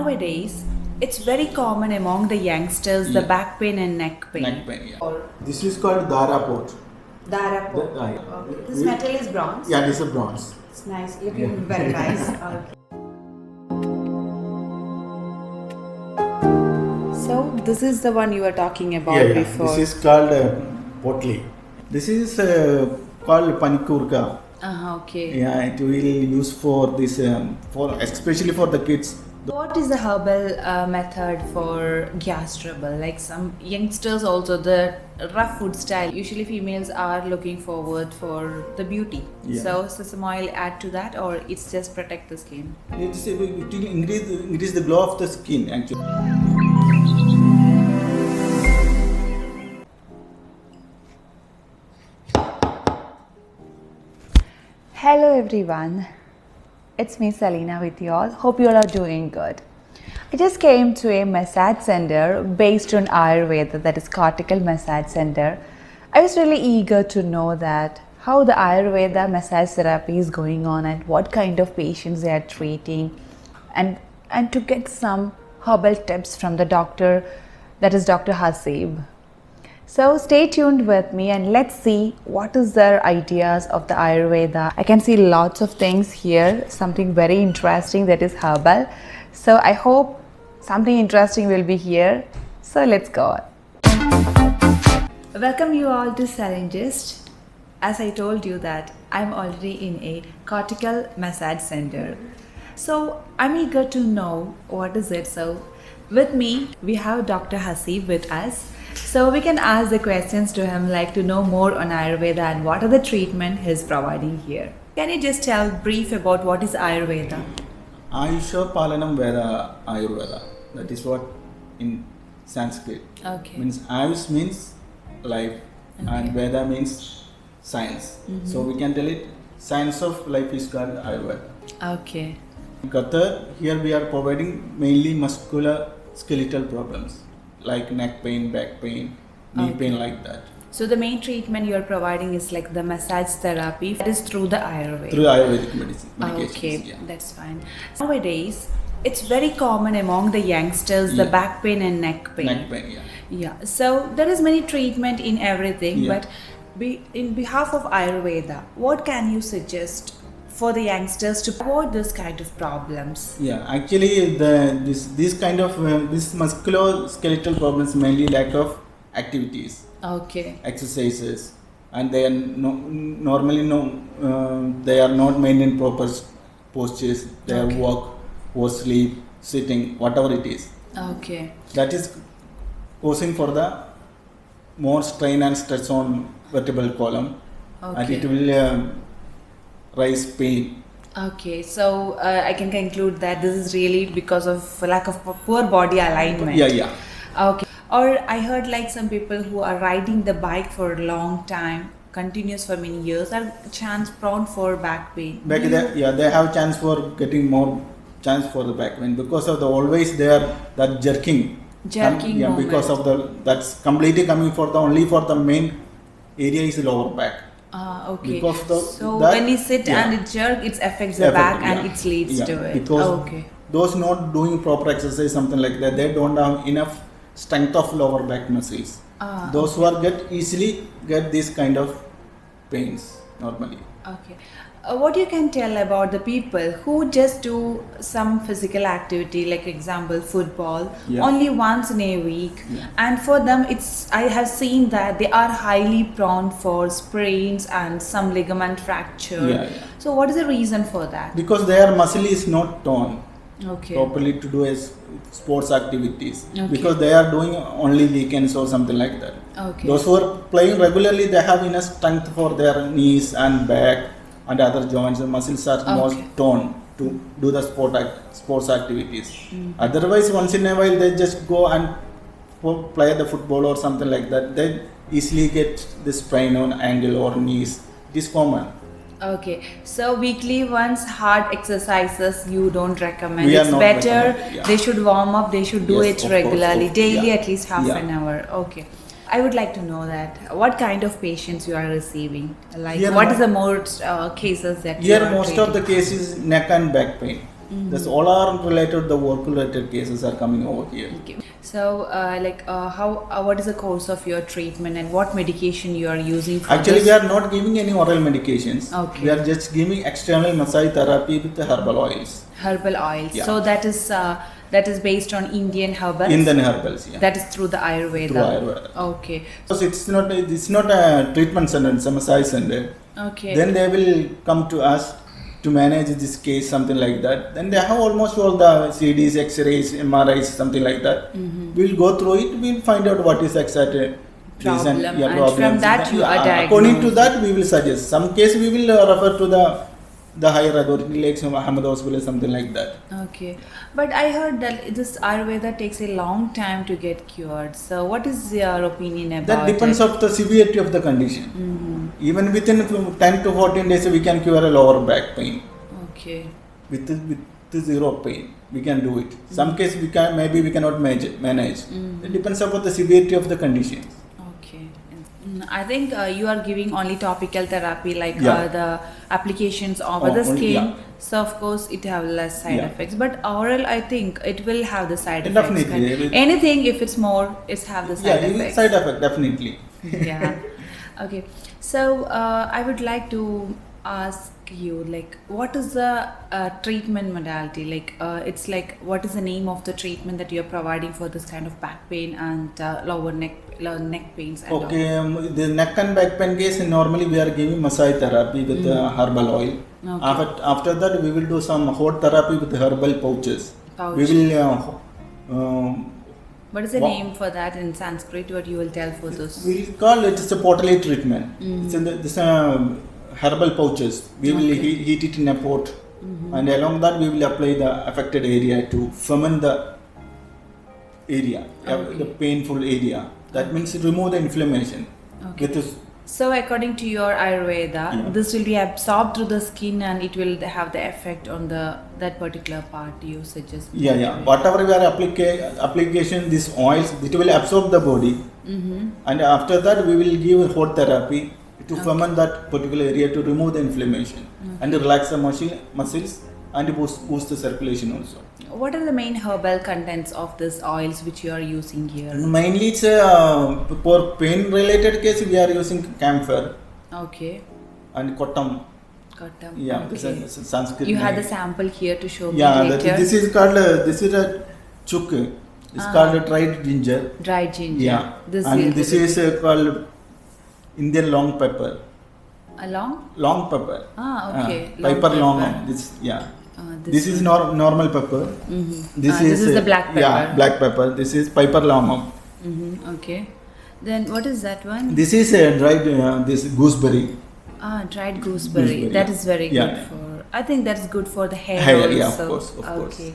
Nowadays, it's very common among the youngsters the Yeah. back pain and neck pain. Neck pain, yeah. Or This is called Dara port. Darapo. Yeah. Okay. This metal is bronze. Yeah, this is bronze. It's nice, looking very nice. Okay. So this is the one you were talking about before. This is called potli. This is called panikurka. Okay. Yeah, it will use for this for especially for the kids. What is the herbal method for gas trouble? Like some youngsters also, the rough food style. Usually females are looking forward for the beauty. Yeah. So sesame oil add to that, or it's just protect the skin? It will increase the glow of the skin actually. Hello everyone, it's me Selena with you all. Hope you all are doing good. I just came to a massage center based on Ayurveda, that is Cortical Massage Center. I was really eager to know that how the Ayurveda massage therapy is going on and what kind of patients they are treating, and to get some herbal tips from the doctor, that is Dr. Hasib. So stay tuned with me and let's see what is their ideas of the Ayurveda. I can see lots of things here, something very interesting that is herbal. So I hope something interesting will be here. So let's go on. Welcome you all to Salingist. As I told you that I'm already in a cortical massage center. So I'm eager to know what is it. So with me we have Dr. Hasib with us. So we can ask the questions to him, like to know more on Ayurveda and what are the treatment he's providing here. Can you just tell brief about what is Ayurveda? Ayusha Palanam Veda Ayurveda. That is what in Sanskrit. Okay. Means Ayush means life and Veda means science. So we can tell it science of life is called Ayurveda. Okay. Qatar, here we are providing mainly muscular skeletal problems like neck pain, back pain, knee pain, like that. So the main treatment you are providing is like the massage therapy. That is through the Ayurveda. Through Ayurvedic medicine. Okay, Yeah. that's fine. Nowadays, it's very common among the youngsters the Yeah. back pain and neck pain. Neck pain, yeah. Yeah, so there is many treatment in everything, Yeah. but in behalf of Ayurveda, what can you suggest for the youngsters to avoid this kind of problems? Yeah, actually, this kind of this musculoskeletal problems mainly lack of activities, Okay. exercises, and they are normally they are not maintained proper postures. They are walk or sleep, sitting, whatever it is. Okay. That is causing for the more strain and stress on vertebral column, and Okay. it will rise pain. Okay, so I can conclude that this is really because of lack of poor body alignment. Yeah. Okay. Or I heard like some people who are riding the bike for a long time, continuous for many years, are chance prone for back pain. Back there, they have chance for getting more chance for the back pain because of the always they are that jerking. Jerking Yeah, movement. because of that's completely coming for the only for the main area is lower back. Okay. Because So that- when you sit yeah. and it jerk, it affects the Affect- back yeah. and it leads Yeah, to it. Because Okay. those not doing proper exercise, something like that, they don't have enough strength of lower back muscles. Those who are easily get this kind of pains normally. Okay. What you can tell about the people who just do some physical activity, like example football, Yeah. only once in a week, Yeah. and for them I have seen that they are highly prone for sprains and some ligament fracture. Yeah. So what is the reason for that? Because their muscle is not toned Okay. properly to do as sports activities. Okay. Because they are doing only weekends or something like that. Okay. Those who are playing regularly, they have enough strength for their knees and back and other joints. The muscles are more Okay. toned to do the sports activities. Otherwise, once in a while, they just go and play the football or something like that. They easily get this sprain on ankle or knees. It is common. Okay, so weekly once hard exercises you don't recommend. We are It's not better recommend, yeah. they should warm up, they should do Yes, it of course, regularly, daily yeah. at least half Yeah. an hour. Okay. I would like to know that what kind of patients you are receiving. Like Here what mo- is the most cases that you Here, are most of the treating? cases neck and back pain. That's all are related. The work related cases are coming over here. Okay. So, what is the course of your treatment and what medication you are using for Actually, this? we are not giving any oral medications. Okay. We are just giving external massage therapy with the herbal oils. Herbal oils. Yeah. So that is based on Indian herbals. Indian herbals, yeah. That is through the Ayurveda. Through Ayurveda. Okay. Because it's not a treatment center, it's a massage center. Okay. Then they will come to us to manage this case, something like that. Then they have almost all the CDs, X-rays, MRIs, something like that. We'll go through it. We'll find out what is exact Problem. reason. And from that you are according to diagnosed. that, we will suggest. Some case we will refer to the higher authority, like Ahmed Hospital, something like that. Okay. But I heard that this Ayurveda takes a long time to get cured. So, what is your opinion about That depends it? of the severity of the condition. Even within 10 to 14 days, we can cure a lower back pain. Okay. With zero pain, we can do it. Some case we cannot manage. It depends upon the severity of the condition. Okay. I think you are giving only topical therapy, like Yeah. the applications over Oh, the only- skin. yeah. So of course it have less side Yeah. effects. But oral, I think it will have the side Definitely. effects. Anything if it's more, it's have the side Yeah, effects. side effect definitely. Yeah. Okay. So I would like to ask you, like, what is the treatment modality? Like, it's like, what is the name of the treatment that you are providing for this kind of back pain and lower neck pains? And Okay, the neck and back pain case, normally we are giving massage therapy with herbal oil. Okay. After that, we will do some hot therapy with herbal pouches. We will. What is the name for that in Sanskrit? What you will tell for those? We call it as a pottery treatment. It's herbal pouches. We will heat it in a pot, and along that we will apply the affected area to ferment the area, the painful area. That means remove the inflammation. Okay. With So according to your Ayurveda, Yeah. this will be absorbed through the skin and it will have the effect on that particular part you suggest. whatever we are application, these oils, it will absorb the body, and after that we will give hot therapy to ferment that particular area to remove the inflammation and relax the muscles and boost the circulation also. What are the main herbal contents of these oils which you are using here? Mainly it's for pain related case we are using camphor Okay. and kottam. Got them. Yeah, Okay. this is Sanskrit You had name. the sample here to show me Yeah, later. this is called this is a chuk. It's called a dried ginger. Dried ginger. Yeah, This and this is called Indian long pepper. along. Long pepper. Okay. Pepper long. pepper. This This This is normal pepper. This is the black pepper. Yeah, black pepper. This is piper longum. Okay. Then what is that one? This is dried this gooseberry. Dried gooseberry. Gooseberry, That yeah. is very Yeah, good yeah. for. I think that's good for the hair. Hair, also. yeah, of course, of course. Okay.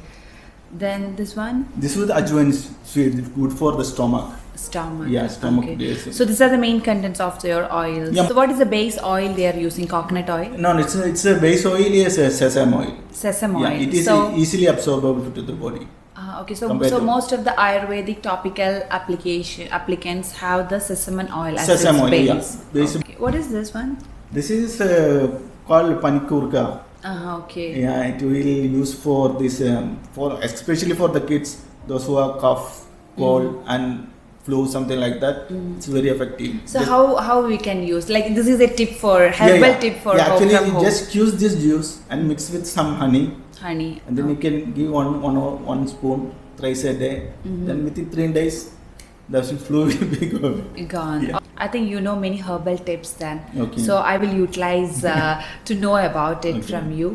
Then this one, This is ajwain sweet, good for the stomach. stomach. Yeah, stomach Okay. days. So these are the main contents of your oils. Yeah. So what is the base oil they are using? Coconut oil, No, it's a base oil is a sesame oil. sesame Yeah, oil. it is so easily absorbable to the body. okay. So compared to- most of the Ayurvedic topical applicants have the sesame oil as Sesame its oil, base. yeah. Base- Okay. What is this one? This is called panikurka. Okay. Yeah, it will use for this for especially for the kids, those who have cough, cold, and flu, something like that. It's very effective. So how we can use, like, this is a tip for herbal tip for yeah, actually from home. just use this juice and mix with some honey, Honey. and then you can give one spoon thrice a day. Then within 3 days, the flu will be Gone. Yeah. I think you know many herbal tips then. Okay. So I will utilize to know about it Okay. from you.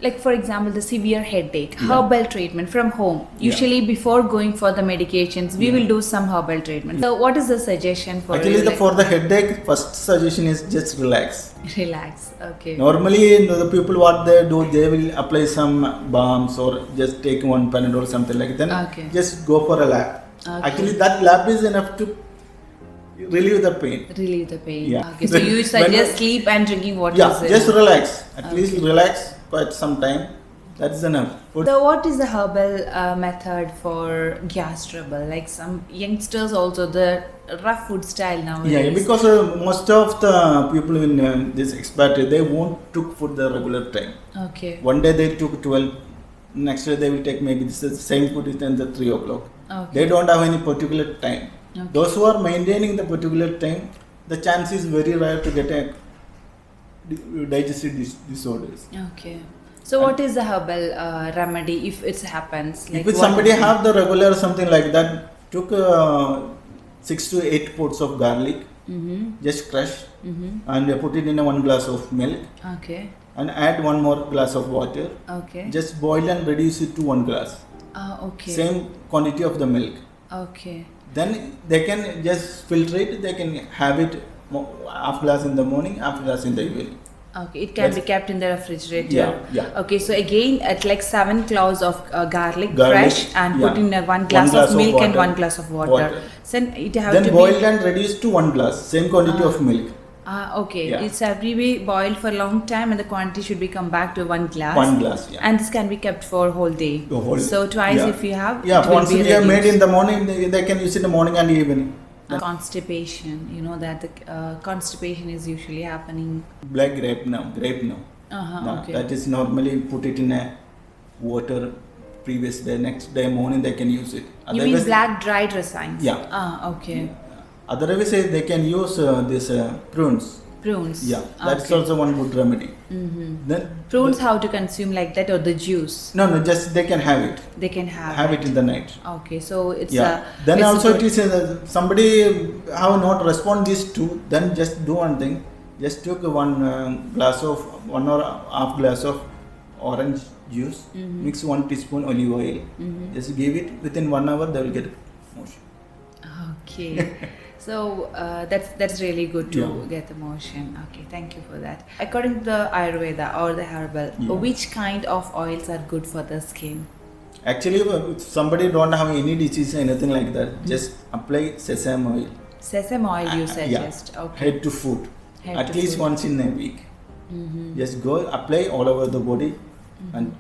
Like, for example, the severe headache, herbal treatment from home. Usually before going for the medications, we will do some herbal treatment. So what is the suggestion for Actually, you? Like, for the headache, first suggestion is just relax. relax. Okay. Normally, the people what they do, they will apply some balms or just take one Panadol, something like that. Okay. Just go for a lap. Okay. Actually, that lap is enough to relieve the pain. Relieve the pain. Yeah. Okay. So you suggest sleep and drinking water. Yeah, just relax. At least relax quite some time. That's enough. So what is the herbal method for gas trouble? Like some youngsters also, the rough food style nowadays. Yeah, because most of the people in this expatriate, they won't took food the regular time. Okay. One day they took 12 Next day they will take maybe this is the same food is in the 3 o'clock. Okay. They don't have any particular time. Okay. Those who are maintaining the particular time, the chance is very rare to get a digestive disorders. Okay. So what is the herbal remedy if it happens? If what somebody is it? have the regular something like that, took 6 to 8 pods of garlic, just crush and put it in 1 glass of milk Okay. and add 1 more glass of water. Okay. Just boil and reduce it to 1 glass. Okay. Same quantity of the milk. Okay. Then they can just filter it. They can have it half glass in the morning, half glass in the evening. Okay, it can be That's- kept in the refrigerator. Yeah. Okay, so again, at like 7 cloves of garlic, Garlic, fresh, and yeah. put in 1 One glass glass of of milk and water. 1 glass of water. Water. So it have Then to boiled be. and reduced to 1 glass. Same quantity of milk. Okay, Yeah. it's every way boiled for a long time, and the quantity should be come back to 1 glass. 1 glass. Yeah. And this can be kept for whole day. The whole- So twice yeah. if you have. Yeah. it will Once be we have made reduced. in the morning, they can use it in the morning and evening. Constipation, you know that the constipation is usually happening. Black grape now. Now, Okay. that is normally put it in a water previous day, next day morning they can use it. You mean black dried raisins? Yeah. Okay. Otherwise they can use this prunes. Prunes. Yeah, that's okay. also one good remedy. Then Prunes, how to consume like that, or the juice? No, just they can have it. They can have It in the night. Okay, so it's Yeah. Then it's also good. it is somebody have not respond these two. Then just do one thing. Just took 1 glass of 1 or half glass of orange juice. Mix 1 teaspoon olive oil. Just give it within 1 hour. They will get motion. Okay. So that's really good to Yeah. get the motion. Okay, thank you for that. According to the Ayurveda or the herbal, Yeah. which kind of oils are good for the skin? Actually, if somebody don't have any disease or anything like that, just apply sesame oil. Sesame oil you Yeah. suggest. Okay. Head to foot. Head At to least foot. once in a week. Just go apply all over the body and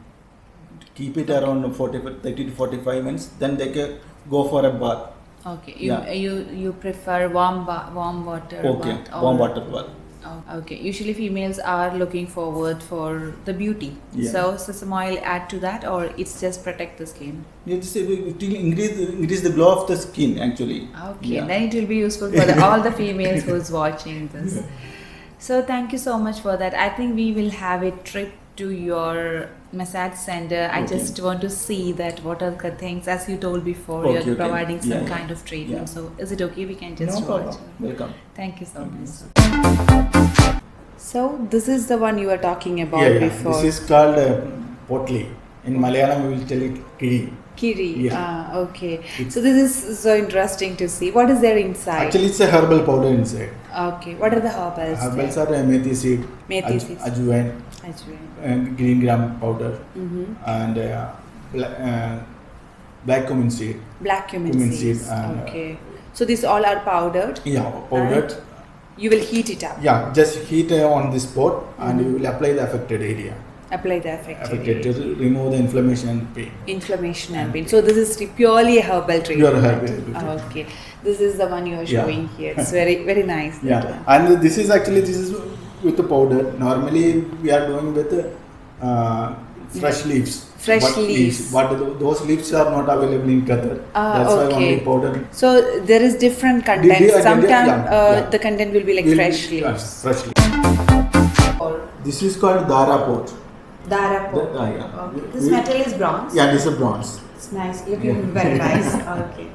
keep it around 30 to 45 minutes. Then they can go for a bath. Okay. Yeah. You prefer warm water Okay, bath or- warm water bath. Oh, okay. Usually females are looking forward for the beauty. Yeah. So sesame oil add to that, or it's just protect the skin. It will increase the glow of the skin actually. Okay, Yeah. then it will be useful for all the females who's watching this. So thank you so much for that. I think we will have a trip to your massage center. I Okay. just want to see that what are the things, as you told before, Okay, you're okay. providing some Yeah, kind of treatment. yeah. So is it okay? We can just No watch. problem. Welcome. Thank you so much. So this is the one you were talking about before. This is called potli. In Malayalam, we will tell it kiri. Kiri. Yeah. Okay. So this is so interesting to see. What is there inside? Actually, it's a herbal powder inside. Okay. What are the herbals? Herbals are methi seed, Methi seeds. ajwain, Ajwain. green gram powder, Mm-hmm. and black cumin seed. Black cumin Cumin seeds. seed and, Okay. So these all are powdered. Yeah, powdered. You will heat it up. Yeah, just heat on this pot and you will apply the affected area. Apply the affected Affected area. to remove the inflammation and pain. Inflammation and pain. So this is purely a herbal treatment. Pure herbal treatment. Okay. This is the one you are Yeah. showing here. It's very nice. that Yeah, one. and this is with the powder. Normally we are doing with fresh leaves. Fresh But leaves. But those leaves are not available in Qatar. That's why okay. only powder. So there is different content. yeah, Sometimes yeah. the content will be like Will- fresh yeah, leaves. fresh leaves. Or This is called Dara pot. Dara pot. Yeah. Okay. This metal is bronze. Yeah, this is bronze. It's nice. Looking very nice. Okay.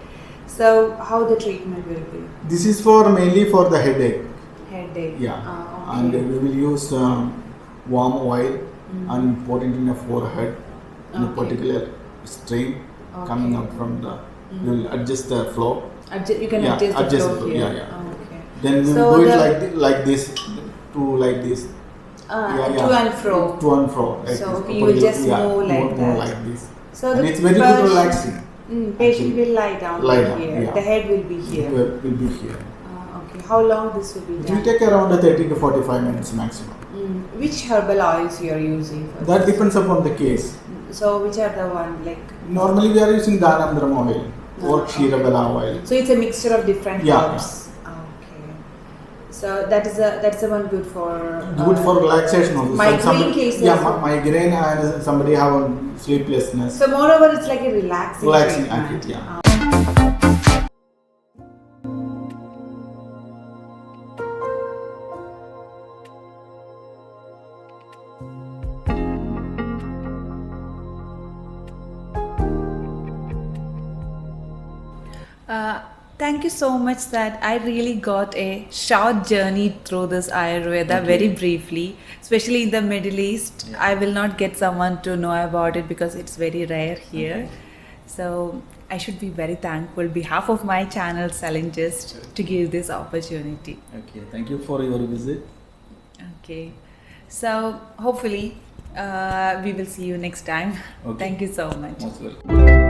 So how the treatment will be? This is for mainly for the headache. Headache. Yeah, Okay. and we will use warm oil and put it in a forehead in a Okay. particular stream coming out from the. We will adjust the flow. You can Yeah, adjust the adjust flow the flow, here. yeah, yeah. Okay. Then we will So do it the- like this, like this. To and fro. To and fro. Like So this. you will just move like move that. like this. So And the it's very good patient- relaxing. Patient Actually. will lie down Lie down, here. yeah. The head will be It here. will be here. Okay. How long this will be It will done? take around 30 to 45 minutes maximum. Which herbal oils you are using? For That this? depends upon the case. So which are the one like? Normally we are using Dhanamdram oil or Okay. Ksheerabala oil. So it's a mixture of different Yeah, herbs. Okay. So that's the one good for Good for relaxation also. migraine cases. Yeah, migraine and somebody have a sleeplessness. So moreover, it's like a relaxing treatment. Activity. Yeah. Thank you so much that I really got a short journey through this Ayurveda very briefly, especially in the Middle East. Yeah. I will not get someone to know about it because it's very rare here. Okay. So I should be very thankful behalf of my channel Salingist to give this opportunity. Okay. Thank you for your visit. Okay. So hopefully we will see you next time. Okay. Thank you so much. Most welcome.